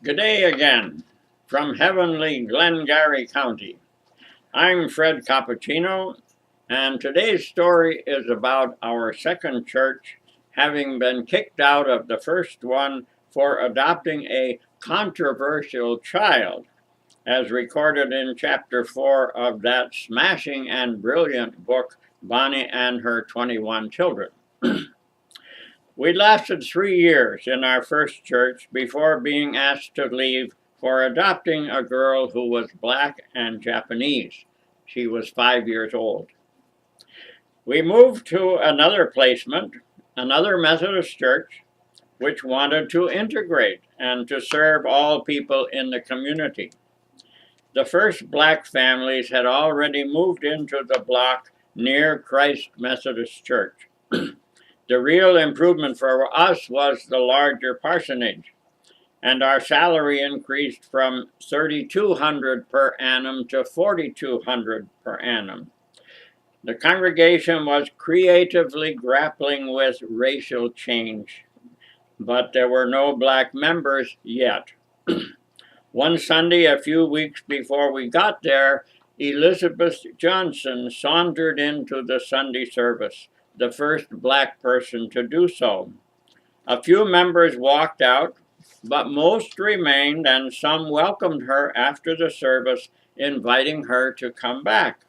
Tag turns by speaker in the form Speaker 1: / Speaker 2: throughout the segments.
Speaker 1: Good day again from heavenly Glengarry County. I'm Fred Cappuccino, and today's story is about our second church having been kicked out of the first one for adopting a controversial child, as recorded in chapter 4 of that smashing and brilliant book, Bonnie and Her 21 Children. We lasted 3 years in our first church before being asked to leave for adopting a girl who was black and Japanese. She was 5 years old. We moved to another placement, another Methodist church, which wanted to integrate and to serve all people in the community. The first black families had already moved into the block near Christ Methodist Church. The real improvement for us was the larger parsonage, and our salary increased from $3,200 per annum to $4,200 per annum. The congregation was creatively grappling with racial change, but there were no black members yet. One Sunday, a few weeks before we got there, Elizabeth Johnson sauntered into the Sunday service, the first black person to do so. A few members walked out, but most remained, and some welcomed her after the service, inviting her to come back.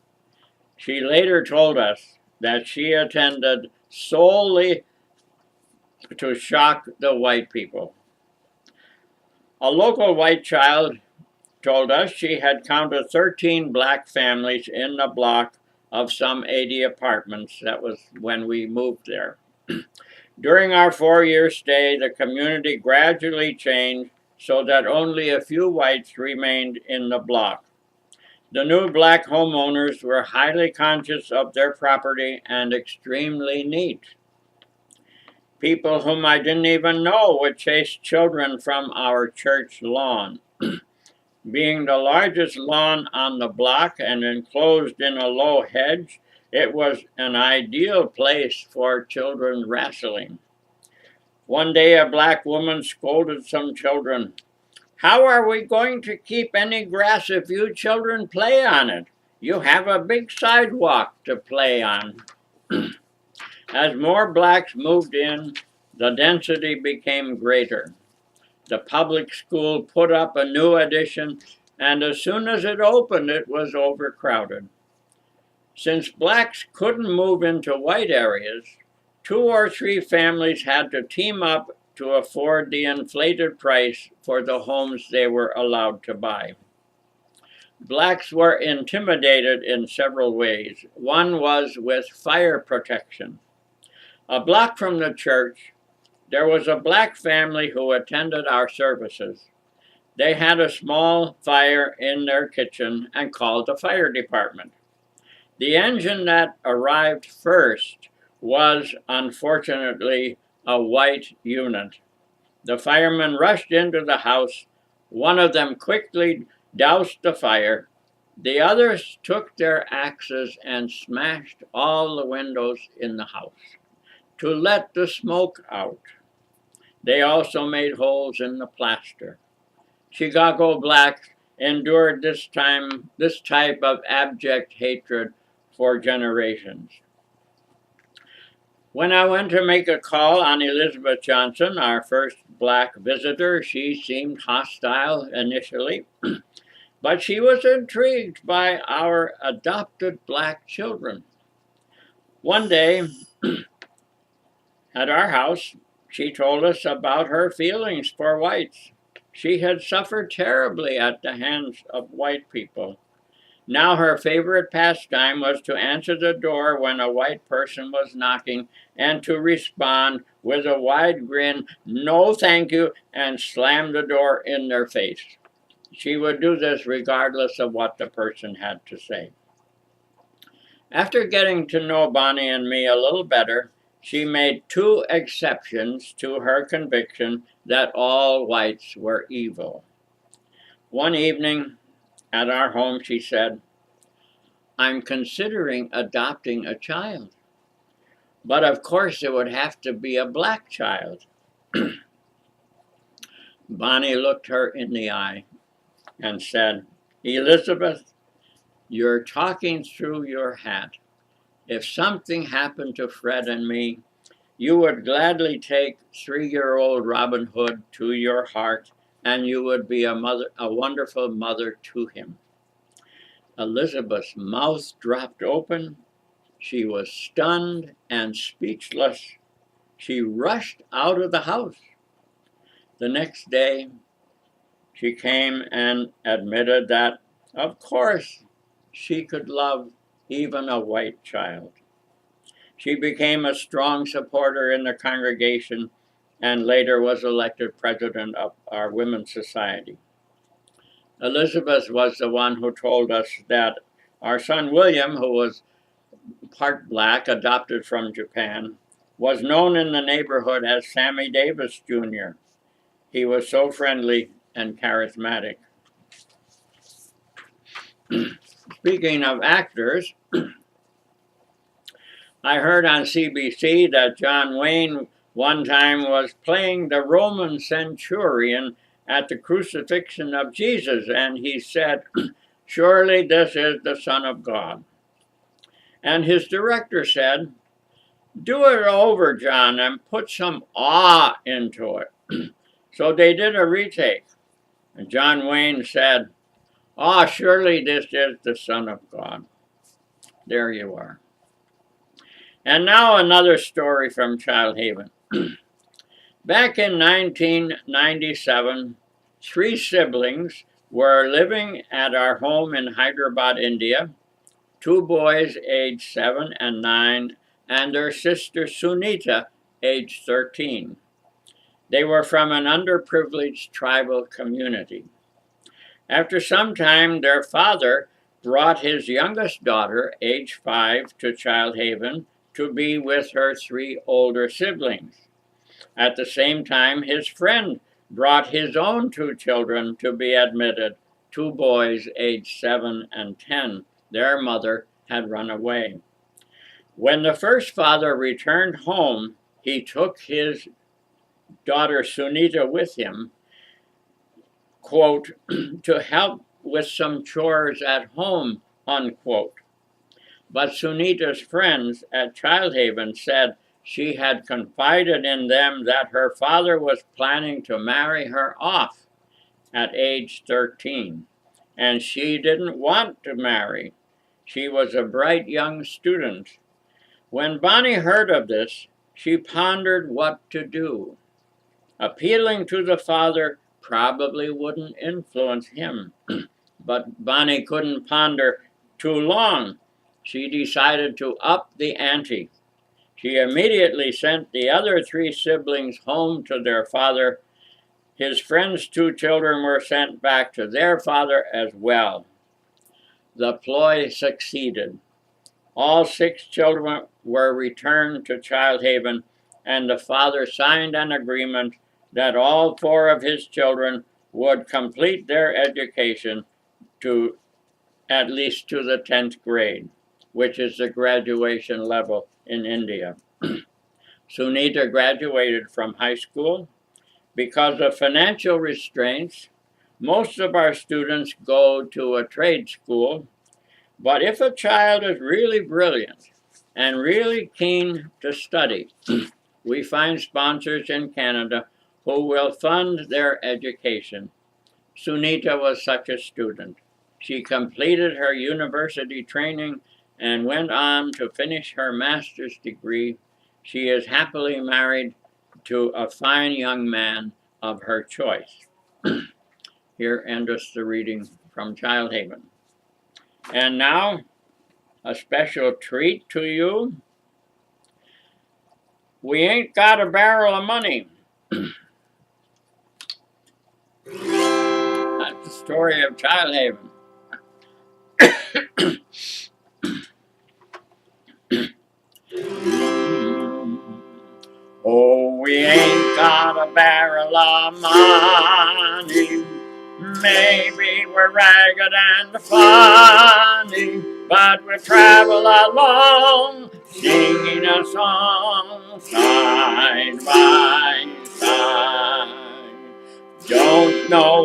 Speaker 1: She later told us that she attended solely to shock the white people. A local white child told us she had counted 13 black families in the block of some 80 apartments. That was when we moved there. During our 4-year stay, the community gradually changed so that only a few whites remained in the block. The new black homeowners were highly conscious of their property and extremely neat. People whom I didn't even know would chase children from our church lawn. Being the largest lawn on the block and enclosed in a low hedge, it was an ideal place for children wrestling. One day, a black woman scolded some children. "How are we going to keep any grass if you children play on it? You have a big sidewalk to play on." As more blacks moved in, the density became greater. The public school put up a new addition, and as soon as it opened, it was overcrowded. Since blacks couldn't move into white areas, 2 or 3 families had to team up to afford the inflated price for the homes they were allowed to buy. Blacks were intimidated in several ways. One was with fire protection. A block from the church, there was a black family who attended our services. They had a small fire in their kitchen and called the fire department. The engine that arrived first was, unfortunately, a white unit. The firemen rushed into the house. One of them quickly doused the fire. The others took their axes and smashed all the windows in the house to let the smoke out. They also made holes in the plaster. Chicago blacks endured this type of abject hatred for generations. When I went to make a call on Elizabeth Johnson, our first black visitor, she seemed hostile initially, but she was intrigued by our adopted black children. One day at our house, she told us about her feelings for whites. She had suffered terribly at the hands of white people. Now her favorite pastime was to answer the door when a white person was knocking and to respond with a wide grin, "No thank you," and slam the door in their face. She would do this regardless of what the person had to say. After getting to know Bonnie and me a little better, she made 2 exceptions to her conviction that all whites were evil. One evening at our home, she said, "I'm considering adopting a child, but of course it would have to be a black child." Bonnie looked her in the eye and said, "Elizabeth, you're talking through your hat. If something happened to Fred and me, you would gladly take 3-year-old Robin Hood to your heart, and you would be a wonderful mother to him." Elizabeth's mouth dropped open. She was stunned and speechless. She rushed out of the house. The next day, she came and admitted that, of course, she could love even a white child. She became a strong supporter in the congregation and later was elected president of our Women's Society. Elizabeth was the one who told us that our son William, who was part black, adopted from Japan, was known in the neighborhood as Sammy Davis Jr. He was so friendly and charismatic. Speaking of actors, I heard on CBC that John Wayne one time was playing the Roman centurion at the crucifixion of Jesus, and he said, "Surely this is the Son of God." And his director said, "Do it over, John, and put some awe into it." So they did a retake. And John Wayne said, "Ah, surely this is the Son of God." There you are. And now another story from Child Haven. Back in 1997, 3 siblings were living at our home in Hyderabad, India. 2 boys aged 7 and 9, and their sister Sunita, aged 13. They were from an underprivileged tribal community. After some time, their father brought his youngest daughter, age 5, to Child Haven to be with her 3 older siblings. At the same time, his friend brought his own 2 children to be admitted, 2 boys aged 7 and 10. Their mother had run away. When the first father returned home, he took his daughter Sunita with him, quote, to help with some chores at home, unquote. But Sunita's friends at Child Haven said she had confided in them that her father was planning to marry her off at age 13, and she didn't want to marry. She was a bright young student. When Bonnie heard of this, she pondered what to do. Appealing to the father probably wouldn't influence him, but Bonnie couldn't ponder too long. She decided to up the ante. She immediately sent the other 3 siblings home to their father. His friend's 2 children were sent back to their father as well. The ploy succeeded. All 6 children were returned to Child Haven, and the father signed an agreement that all 4 of his children would complete their education to at least to the 10th grade, which is the graduation level in India. Sunita graduated from high school. Because of financial restraints, most of our students go to a trade school, but if a child is really brilliant and really keen to study, we find sponsors in Canada who will fund their education. Sunita was such a student. She completed her university training and went on to finish her master's degree. She is happily married to a fine young man of her choice. Here endeth the reading from Child Haven. And now, a special treat to you. We ain't got a barrel of money. That's the story of Child Haven. Oh, we ain't got a barrel of money. Maybe we're ragged and funny, but we travel along, singing a song side by side.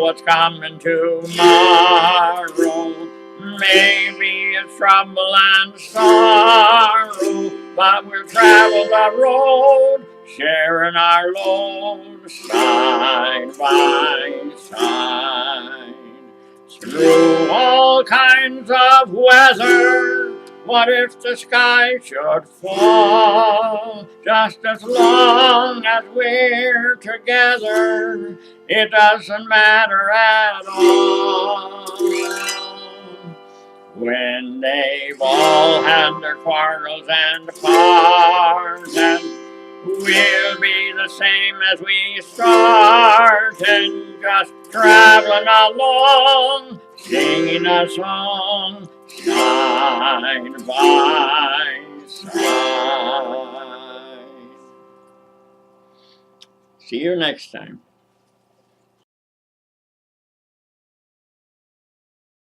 Speaker 1: what's coming tomorrow. Maybe it's trouble and sorrow, but we'll travel the road, sharing our load side by side. Through all kinds of weather, what if the sky should fall? Just as long as we're together, it doesn't matter at all. When they've all had their quarrels and pardons, we'll be the same as we started, just traveling along, singing a song, side by side. See you next time.